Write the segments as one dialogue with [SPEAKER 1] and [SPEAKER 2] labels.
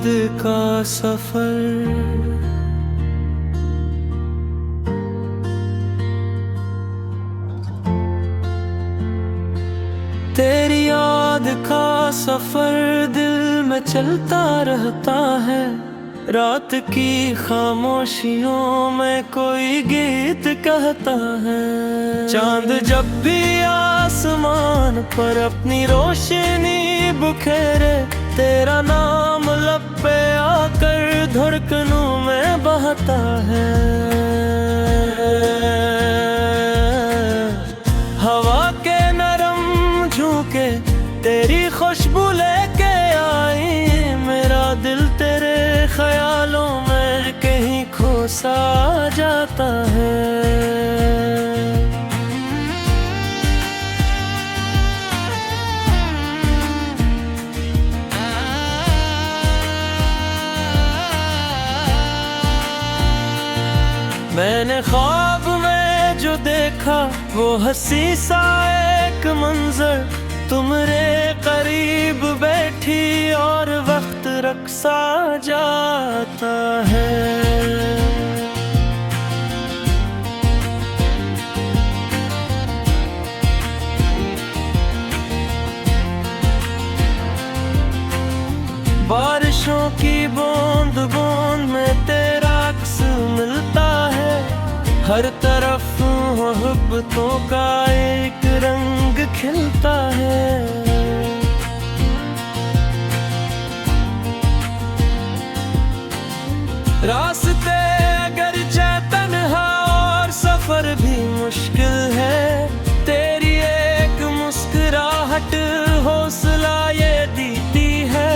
[SPEAKER 1] का सफर। तेरी याद का सफर दिल में चलता रहता है। रात की खामोशियों में कोई गीत कहता है। चांद जब भी आसमान पर अपनी रोशनी बुखेरे, तेरा नाम लब पे आकर धड़कनों में बहता है। हवा के नरम झोंके तेरी खुशबू लेके आई, मेरा दिल तेरे ख्यालों में कहीं खो सा जाता है। मैंने ख्वाब में जो देखा वो हंसी सा एक मंजर, तुम्हारे करीब बैठी और वक्त रक्सा जाता है। बारिशों की बूंद बूंद में तेरा अक्स मिलता है। हर तरफ मोहब्बतों का एक रंग खिलता है। रास्ते अगर तन्हा और सफर भी मुश्किल है, तेरी एक मुस्कुराहट हौसला ये देती है।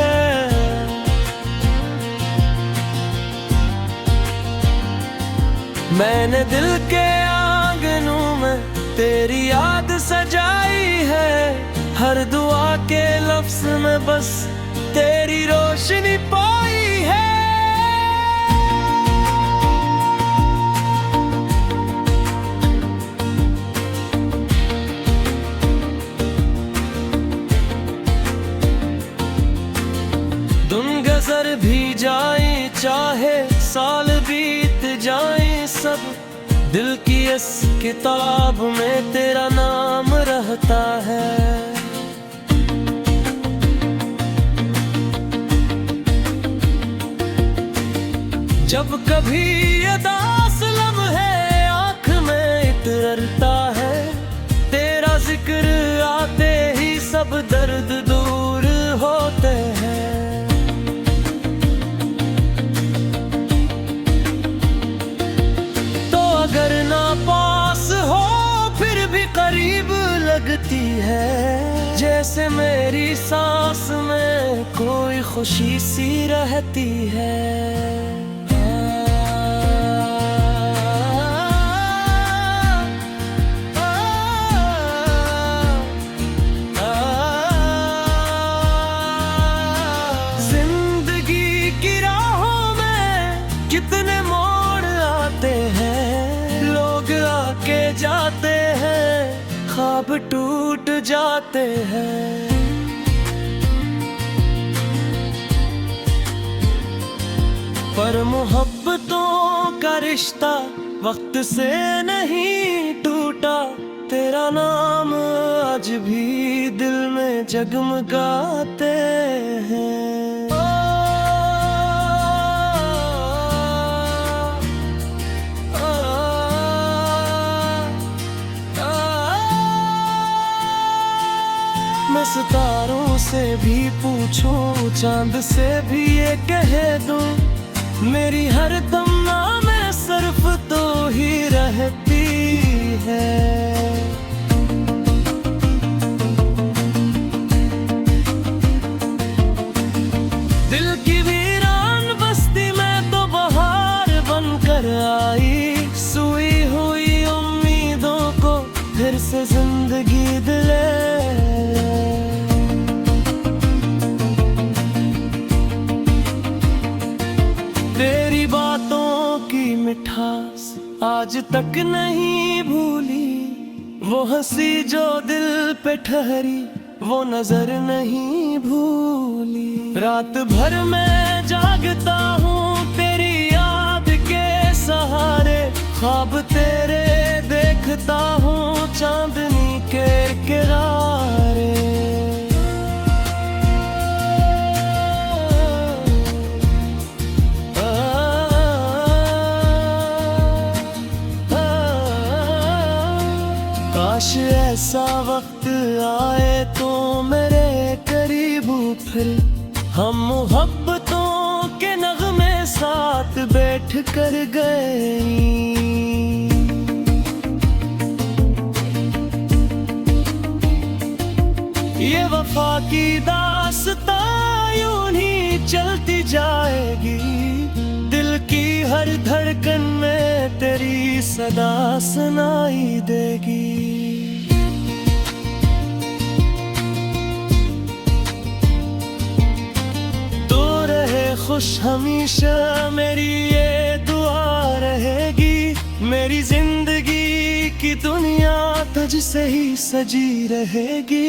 [SPEAKER 1] मैंने दिल के आंगनों में तेरी याद सजाई है। हर दुआ के लफ्ज में बस तेरी रोशनी पाई है। दिन गुजर भी जाए चाहे साल बीत जाए, सब दिल की इस किताब में तेरा नाम रहता है। जब कभी उदास लम्हे आँख में इतरता है, तेरा जिक्र आते ही सब दर्द दूर होते हैं। अगर ना पास हो फिर भी करीब लगती है, जैसे मेरी सांस में कोई खुशी सी रहती है। जिंदगी की राहों में कितने मोड़ आते हैं, आके जाते हैं, ख्वाब टूट जाते हैं। पर मोहब्बतों का रिश्ता वक्त से नहीं टूटा, तेरा नाम आज भी दिल में जगमगाते हैं। मैं सितारों से भी पूछूं, चांद से भी ये कह दूं, मेरी हर तमन्ना में सिर्फ तो ही रहती है। दिल की वीरान बस्ती में तो बहार बनकर आई, सोई हुई उम्मीदों को फिर से जिंदगी दिले। तेरी बातों की मिठास आज तक नहीं भूली, वो हंसी जो दिल पे ठहरी वो नजर नहीं भूली। रात भर मैं जागता हूँ तेरी याद के सहारे, ख्वाब तेरे देखता हूँ चांदनी के किनारे। काश ऐसा वक्त आए तो मेरे करीब फिर हम मोहब्बतों के नगमे साथ बैठ कर गए। ये वफा की दास्तां यूं ही चलती जाएगी, दिल की हर धड़कन में तेरी सदा सुनाई देगी। तू रहे खुश हमेशा मेरी ये दुआ रहेगी, मेरी जिंदगी की दुनिया तुझसे ही सजी रहेगी।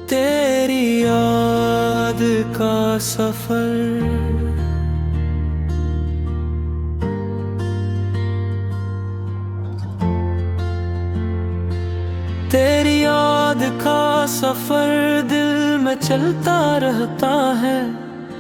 [SPEAKER 1] तेरी याद का सफर, तेरी याद का सफर दिल में चलता रहता है।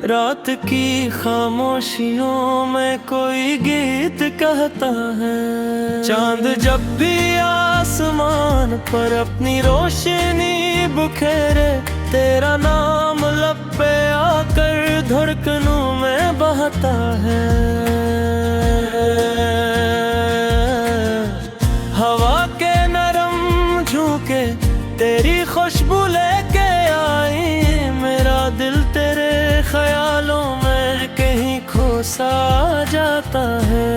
[SPEAKER 1] रात की खामोशियों में कोई गीत कहता है। चांद जब भी आसमान पर अपनी रोशनी बुखेरे, तेरा नाम लब पे आकर धड़कनों में बहता है। हवा के नरम झोंके तेरी खुशबू लेके आई, मेरा दिल तेरे ख्यालों में कहीं खो सा जाता है।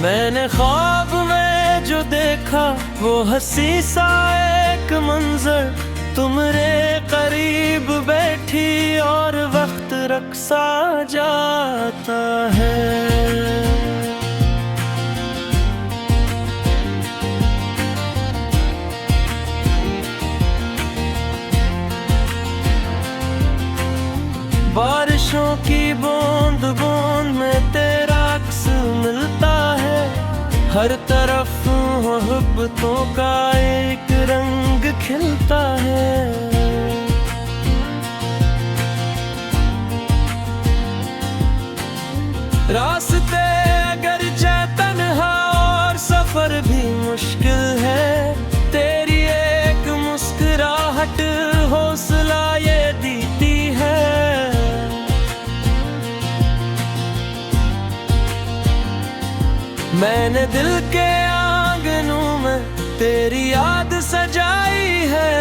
[SPEAKER 1] मैंने ख्वाब में जो देखा वो हंसी सा एक मंजर, तुम्हारे करीब बैठी और वक्त रक्सा जाता है। बारिशों की बूंद बूंद में तेरा अक्स मिलता है, हर तरफ मोहब्बतों का एक रंग खिलता है। रास्ते अगर तन्हा और सफर भी मुश्किल है, तेरी एक मुस्कुराहट हौसला ये देती है। मैंने दिल के आंगनों में तेरी याद सजाई है,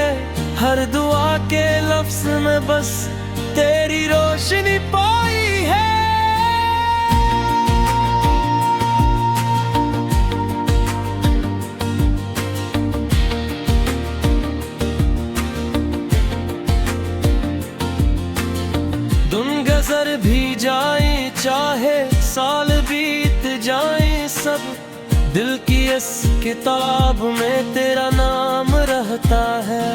[SPEAKER 1] हर दुआ के लफ्ज में बस तेरी रोशनी पाई है। दिन गुजर भी जाए चाहे साल बीत जाए सब, दिल की इस किताब में तेरा नाम रहता है।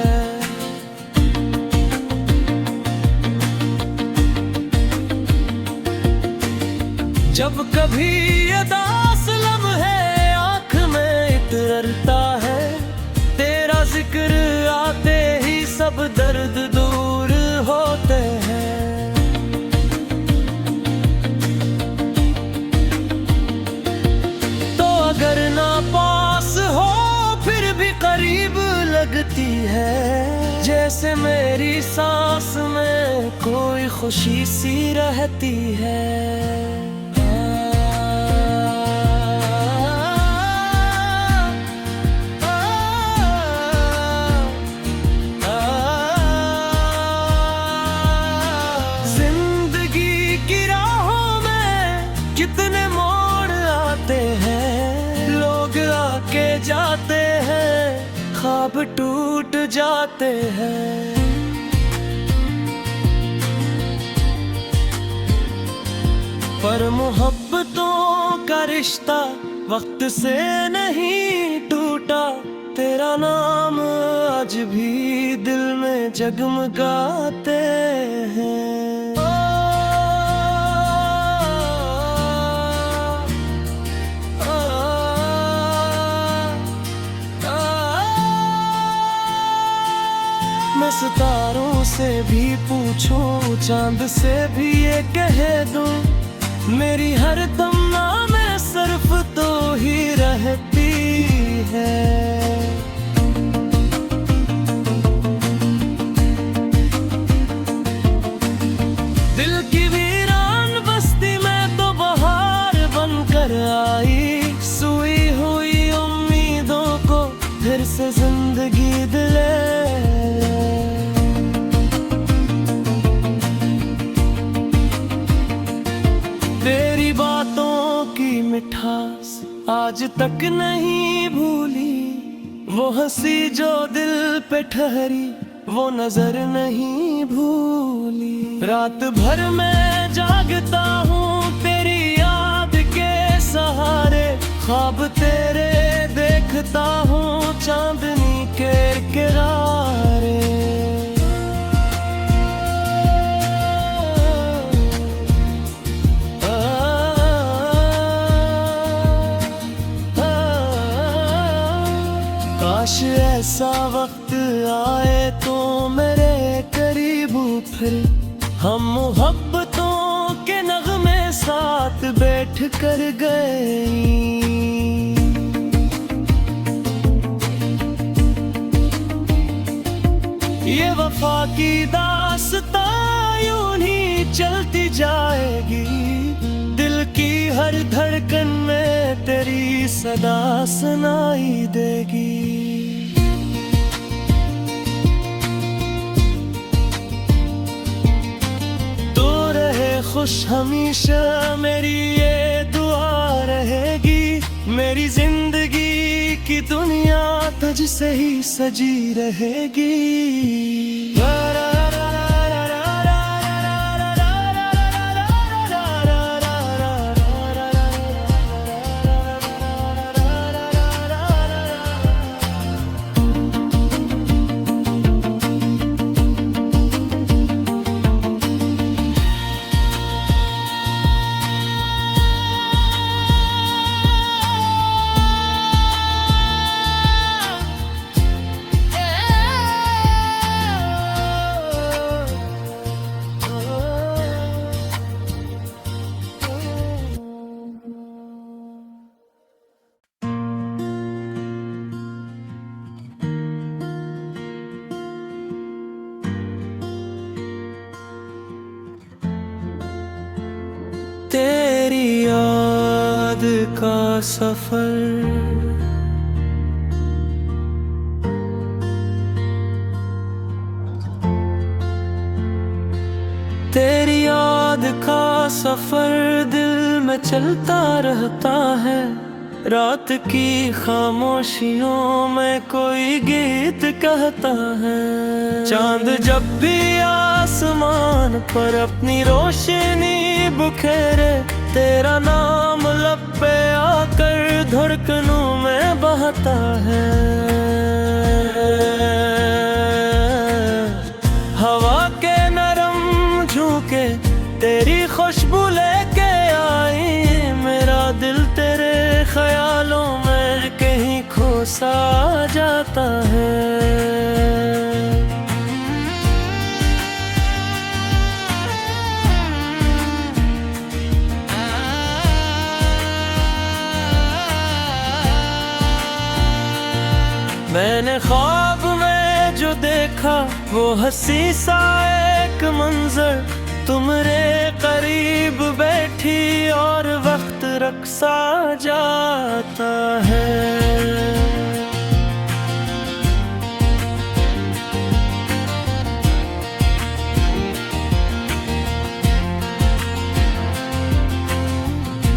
[SPEAKER 1] जब कभी उदास लम्हे आँख में इतरता है, दर्द दूर होते हैं। तो अगर ना पास हो फिर भी करीब लगती है, जैसे मेरी सांस में कोई खुशी सी रहती है। कितने मोड़ आते हैं, लोग आके जाते हैं, ख्वाब टूट जाते हैं। पर मोहब्बतों का रिश्ता वक्त से नहीं टूटा, तेरा नाम आज भी दिल में जगमगाते हैं। मैं सितारों से भी पूछूं, चांद से भी ये कह दूं, मेरी हर तमन्ना में सिर्फ तो ही रहती है। दिल की वीरान बस्ती में तो बहार बनकर आई, सोई हुई उम्मीदों को फिर से जिंदगी दिले। तेरी बातों की मिठास आज तक नहीं भूली, वो हंसी जो दिल पे ठहरी वो नजर नहीं भूली। रात भर मैं जागता हूँ तेरी याद के सहारे, ख्वाब तेरे देखता हूँ चांदनी के किनारे। काश ऐसा वक्त आए तो मेरे करीब फिर, हम मोहब्बतों के नगमे साथ बैठ कर गए। ये वफा की दास्तां यूं ही चलती जाएगी, दिल की हर धड़कन में तेरी सदा सुनाई देगी। तो रहे खुश हमेशा मेरी ये दुआ रहेगी, मेरी जिंदगी की दुनिया तुझसे ही सजी रहेगी। तेरी याद का सफर तेरी याद का सफर दिल में चलता रहता है, रात की खामोशियों में कोई गीत कहता है। चांद जब भी आसमान पर अपनी रोशनी बुखेरे, तेरा नाम लब पे आकर धड़कनों में बहता है। हवा के नरम झोंके तेरी खुशबू लेके आई, मेरा दिल तेरे ख्यालों में कहीं खो सा जाता है। मैंने ख्वाब में जो देखा वो हंसी सा एक मंजर, तुम्हारे करीब बैठी और वक्त रक्सा जाता है।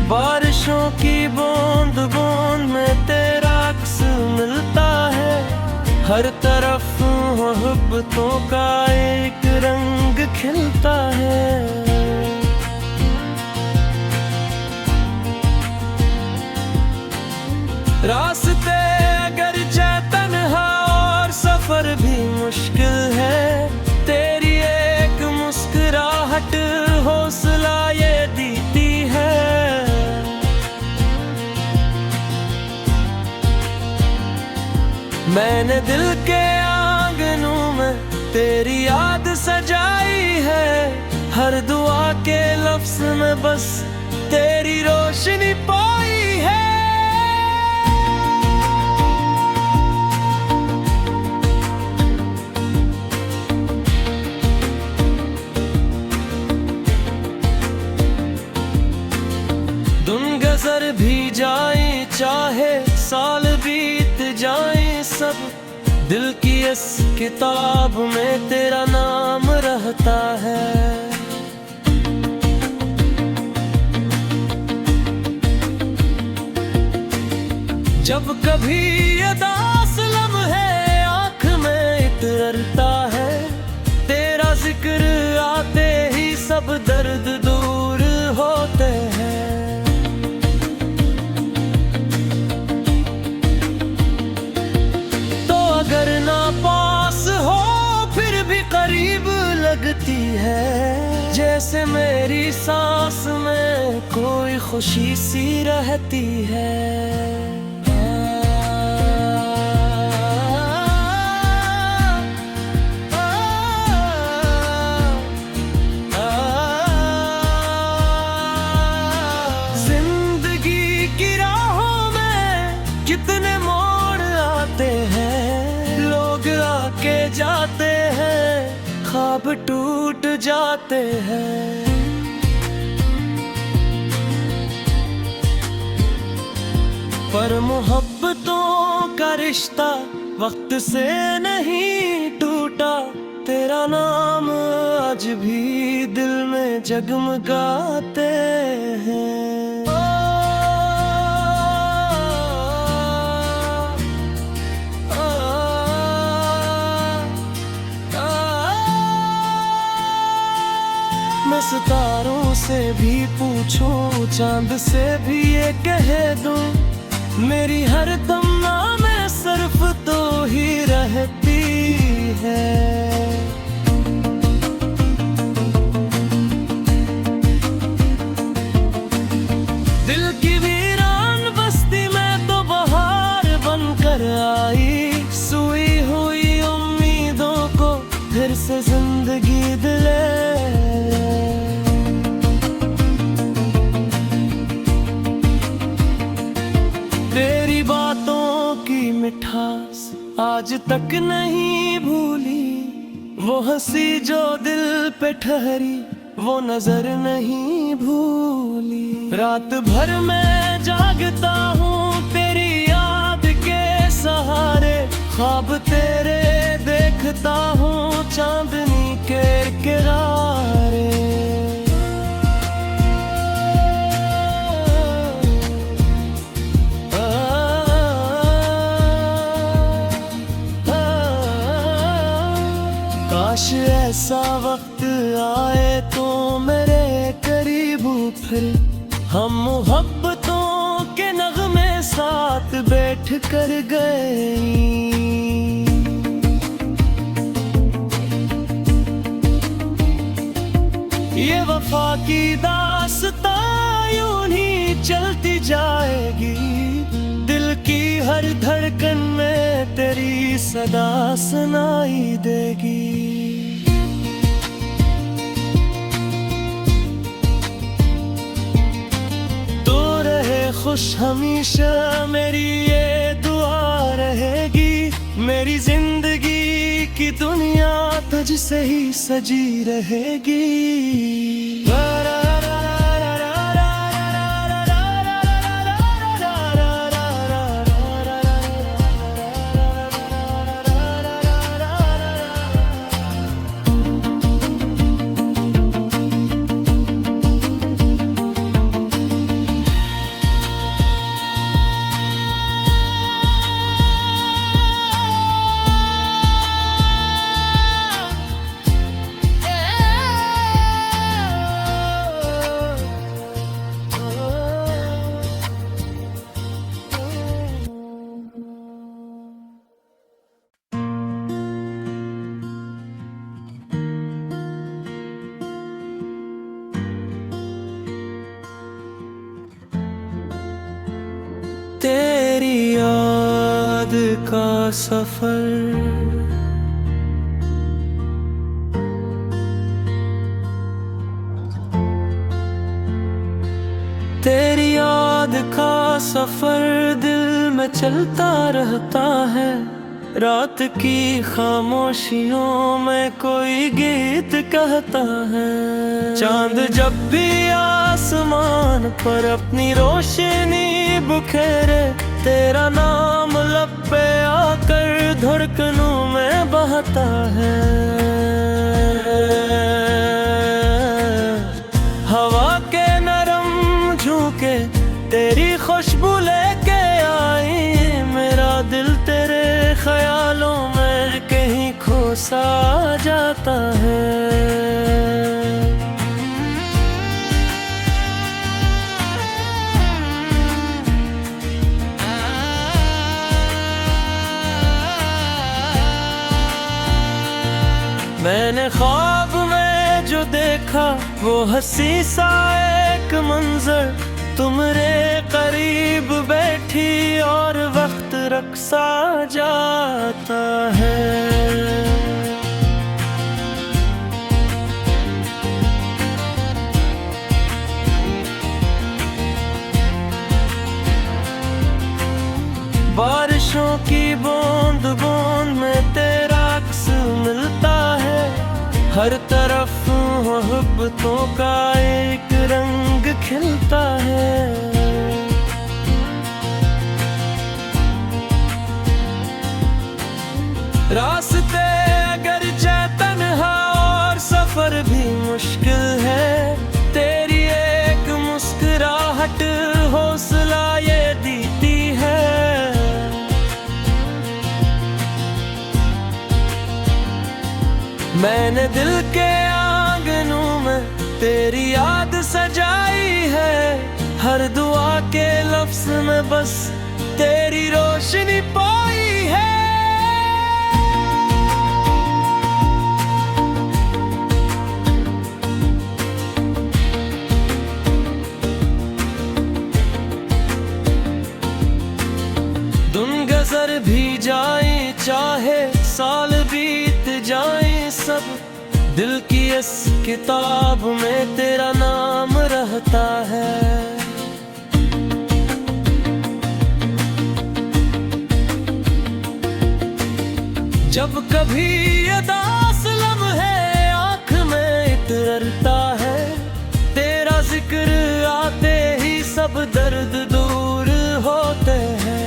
[SPEAKER 1] बारिशों की बूंद बूंद में तेरा अक्स मिलता है, हर तरफ मोहब्बतों का एक रंग खिलता है। रास्ते अगर तन्हा और सफर भी मुश्किल है, तेरी एक मुस्कुराहट हौसला ये देती है। मैंने दिल के आंगनों में तेरी याद सजाई है, हर दुआ के लफ्ज में बस तेरी रोशनी पाई है। दिन गुजर भी जाए चाहे साल बीत जाए सब, दिल की इस किताब में तेरा नाम रहता है। जब कभी उदास लम्हे आँख में इतरता है, तेरा जिक्र आते ही सब दर्द दूर होते हैं। अगर ना पास हो फिर भी करीब लगती है, जैसे मेरी सांस में कोई खुशी सी रहती है। जिंदगी की राहों में कितने मोड़ आते हैं, के जाते हैं, ख्वाब टूट जाते हैं। पर मोहब्बतों का रिश्ता वक्त से नहीं टूटा, तेरा नाम आज भी दिल में जगमगाते हैं। मैं सितारों से भी पूछूं, चांद से भी ये कह दूं, मेरी हर तमन्ना में सिर्फ तो ही रहती है। दिल की वीरान बस्ती में तो बहार बनकर आई, सोई हुई उम्मीदों को फिर से जिंदगी दिले। तेरी बातों की मिठास आज तक नहीं भूली, वो हंसी जो दिल पे ठहरी वो नजर नहीं भूली। रात भर मैं जागता हूँ तेरी याद के सहारे, ख्वाब तेरे देखता हूँ चांदनी के किनारे। काश ऐसा वक्त आए तो मेरे करीब फिर, हम मोहब्बतों के नगमे साथ बैठ कर गए। ये वफा की दास्तां यूं ही चलती जाएगी, दिल की हर धड़कन में तेरी सदा सुनाई देगी। खुश हमेशा मेरी ये दुआ रहेगी, मेरी जिंदगी की दुनिया तुझसे ही सजी रहेगी। तेरी याद का सफर तेरी याद का सफर दिल में चलता रहता है। रात की खामोशियों में कोई गीत कहता है। चांद जब भी आसमान पर अपनी रोशनी बुखेरे, तेरा नाम लब पे आकर धड़कनों में बहता है। हवा के नरम झोंके तेरी खुशबू लेके आई, मेरा दिल तेरे ख्यालों में कहीं खो सा जाता है। मैंने ख्वाब में जो देखा वो हंसी सा एक मंजर, तुम्हारे करीब बैठी और वक्त रक्सा जाता है। बारिशों की बूंद बूंद में तेरा अक्स मिलता है। हर तरफ मोहब्बतों का एक रंग खिलता है। रास्ते अगर तन्हा और सफर भी मुश्किल है, तेरी एक मुस्कुराहट हौसला ये देती है। मैंने दिल के आंगनों में तेरी याद सजाई है। हर दुआ के लफ्ज में बस तेरी रोशनी पाई है। दिन गुजर भी जाए चाहे साल बीत जाए, सब दिल की इस किताब में तेरा नाम रहता है। जब कभी उदास लम्हे आँख में इतरता है, तेरा जिक्र आते ही सब दर्द दूर होते हैं।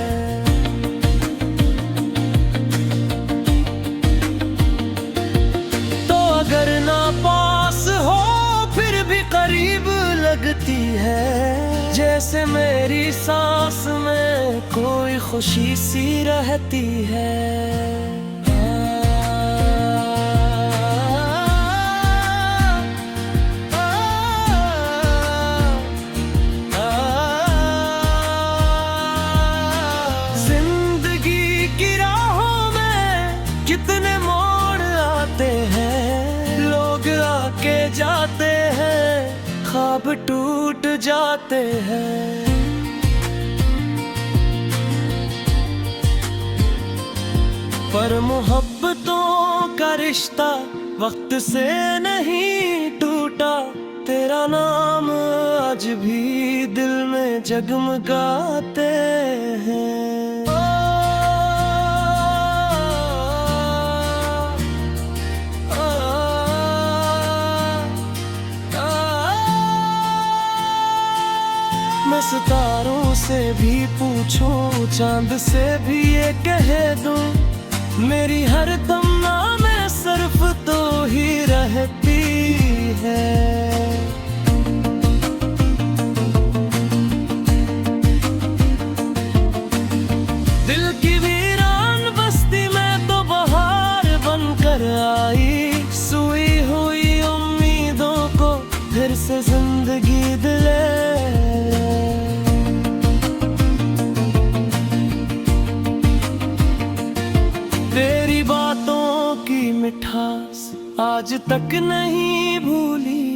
[SPEAKER 1] अगर ना पास हो फिर भी करीब लगती है, जैसे मेरी सांस में कोई खुशी सी रहती है। जिंदगी की राहों में कितने मोड़ आते हैं, आके जाते हैं, ख्वाब टूट जाते हैं। पर मोहब्बतों का रिश्ता वक्त से नहीं टूटा, तेरा नाम आज भी दिल में जगमगाते हैं। सितारों से भी पूछो, चांद से भी ये कह दो, मेरी हर तमन्ना में सिर्फ तो ही रहती है। दिल की वीरान बस्ती में तो बहार बनकर आई, सोई हुई उम्मीदों को फिर से जिंदगी दिले। तेरी बातों की मिठास आज तक नहीं भूली,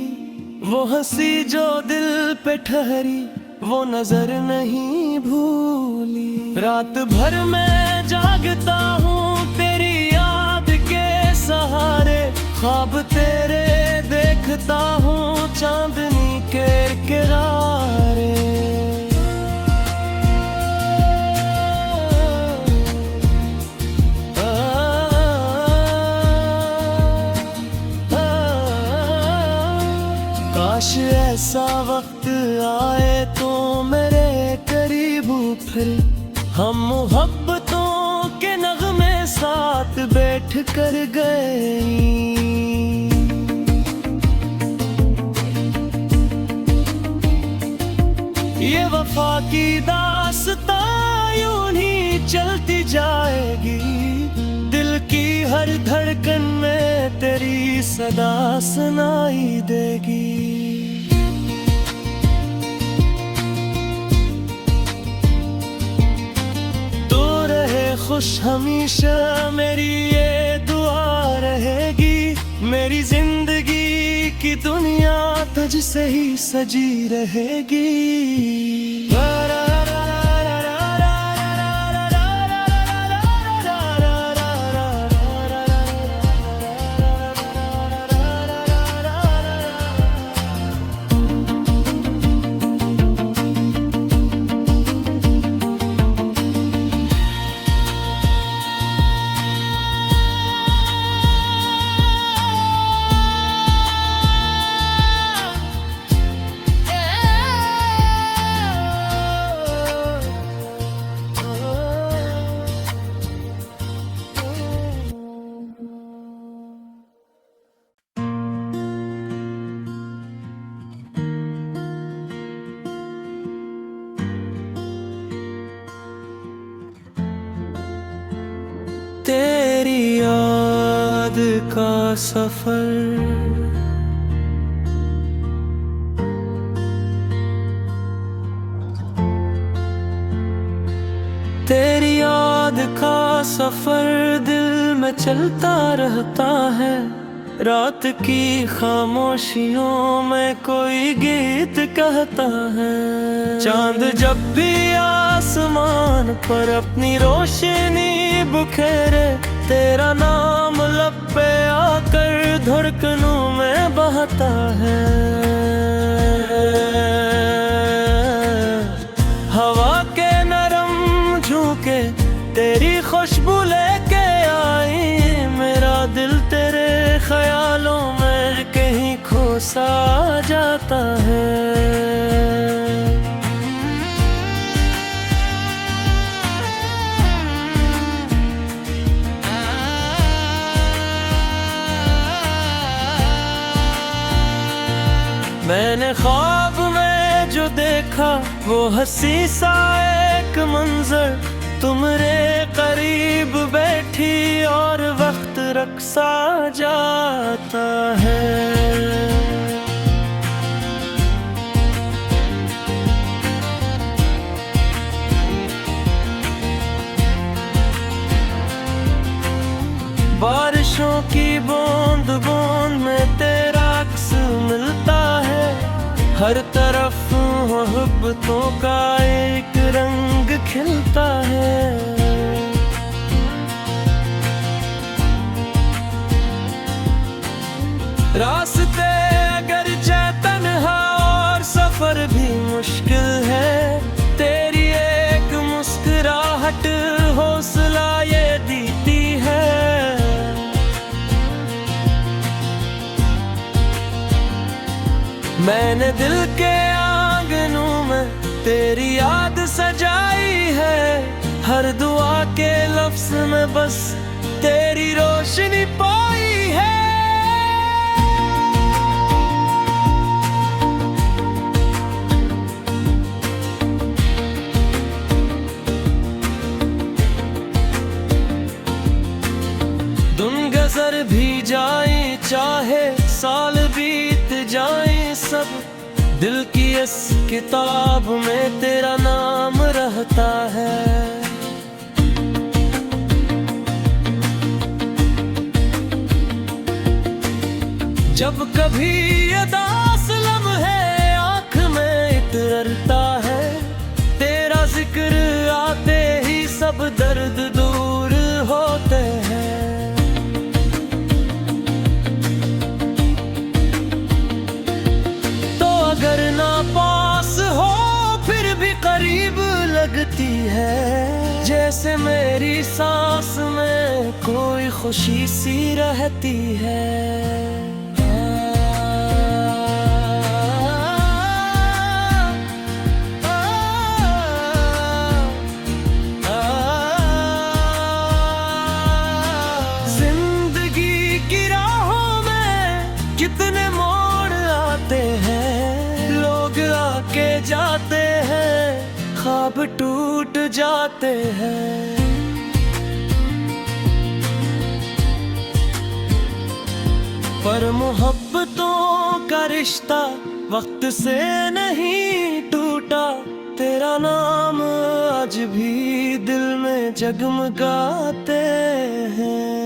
[SPEAKER 1] वो हंसी जो दिल पे ठहरी वो नजर नहीं भूली। रात भर मैं जागता हूँ तेरी याद के सहारे, ख्वाब तेरे देखता हूँ चांदनी के किनारे। काश ऐसा वक्त आए तो मेरे करीब फिर, हम मोहब्बतों के नगमे साथ बैठ कर गए। ये वफा की दास्तां यूं ही चलती जाएगी, दिल की हर धड़कन में तेरी सदा सुनाई देगी। तो रहे खुश हमेशा मेरी ये दुआ रहेगी, मेरी जिंदगी की दुनिया तुझसे ही सजी रहेगी। तेरी याद का सफर, तेरी याद का सफर दिल में चलता रहता है। रात की खामोशियों में कोई गीत कहता है। चांद जब भी आसमान पर अपनी रोशनी बुखेरे, तेरा नाम लब पे आकर धड़कनों में बहता है। हवा के नरम झोंके तेरी खुशबू लेके आई, मेरा दिल तेरे ख्यालों में कहीं खो सा जाता है। मैंने ख्वाब में जो देखा वो हंसी सा एक मंजर, तुम्हारे करीब बैठी और वक्त रक्सा जाता है। बारिशों की बूंद बूंद में तेरा अक्स मिलता है, हर तरफ मोहब्बतों का एक रंग खिलता है। रास्ते अगर तन्हा और सफर भी मुश्किल है, तेरी एक मुस्कुराहट हौसला ये देती है। मैंने दिल के आंगनों में तेरी याद सजाई है हर दुआ के लफ्ज में, बस तेरी रोशनी पाई है। दिन गुजर भी जाए चाहे साल बीत जाए सब, दिल की इस किताब में तेरा नाम रहता है। जब कभी उदास लम्हे आँख में इतरता है, तेरा जिक्र आते ही सब दर्द दूर होते हैं। अगर ना पास हो फिर भी करीब लगती है, जैसे मेरी सांस में कोई खुशी सी रहती है। जिंदगी की राहों में कितने मोड़ आते हैं, आके जाते हैं, ख्वाब टूट जाते हैं। पर मोहब्बतों का रिश्ता वक्त से नहीं टूटा, तेरा नाम आज भी दिल में जगमगाते हैं।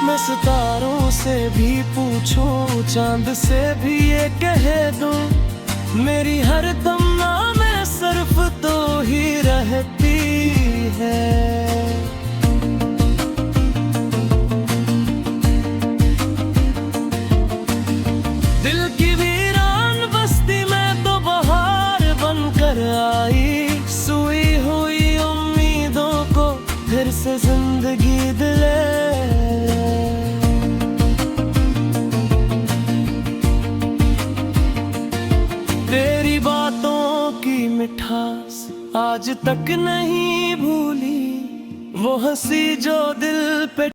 [SPEAKER 1] मैं सितारों से भी पूछूं, चांद से भी ये कह दूं, मेरी हर तमन्ना में सिर्फ तो ही रहती है। दिल की वीरान बस्ती में तो बहार बनकर आई, सोई हुई उम्मीदों को फिर से जिंदगी दिले। तेरी बातों की मिठास आज तक नहीं भूली, वो हंसी जो दिल पे